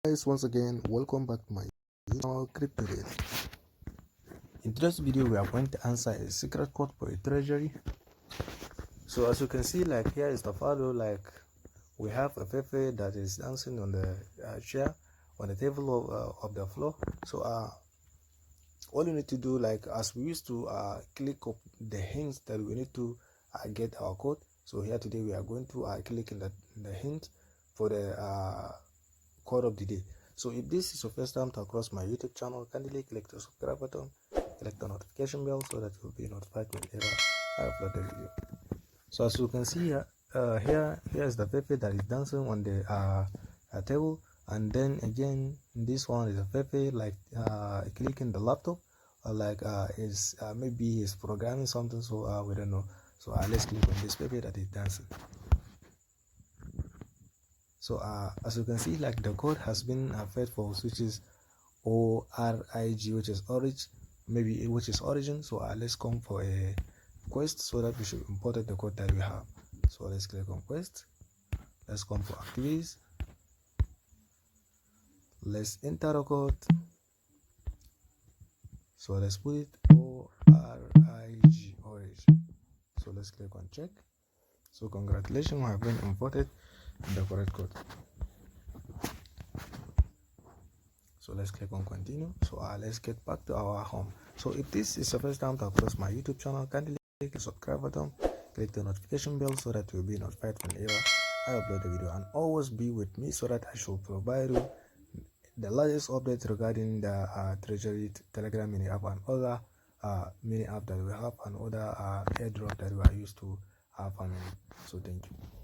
Guys, once again, welcome back to my channel Crypto Daily. In today's video, we are going to answer a secret code for a treasury. So as you can see, like here is the photo. Like we have a Fefe that is dancing on the chair on the table of the floor. So all you need to do, like as we used to click up the hints that we need to get our code. So here today we are going to click in the hint for the code of the day. So if this is your first time to cross my YouTube channel, kindly click the subscribe button, click the notification bell so that you'll be notified whenever I upload the video. So as you can see here, here is the Pepe that is dancing on the table, and then again this one is a Pepe like clicking the laptop, or like is maybe he's programming something, so we don't know. So let's click on this Pepe that is dancing. So as you can see, like the code has been fed for which is ORIG, which is origin. So let's come for a quest so that we should import the code that we have. So let's click on quest. Let's come for activities. Let's enter the code. So let's put it ORIG, origin. So let's click on check. So congratulations, we have been imported the correct code. So let's click on continue. So let's get back to our home. So if this is the first time to cross my YouTube channel, kindly click the subscribe button, click the notification bell so that you'll be notified whenever I upload the video, and always be with me so that I should provide you the latest updates regarding the Treasury Telegram mini app and other mini app that we have, and other airdrop that we are used to have. So thank you.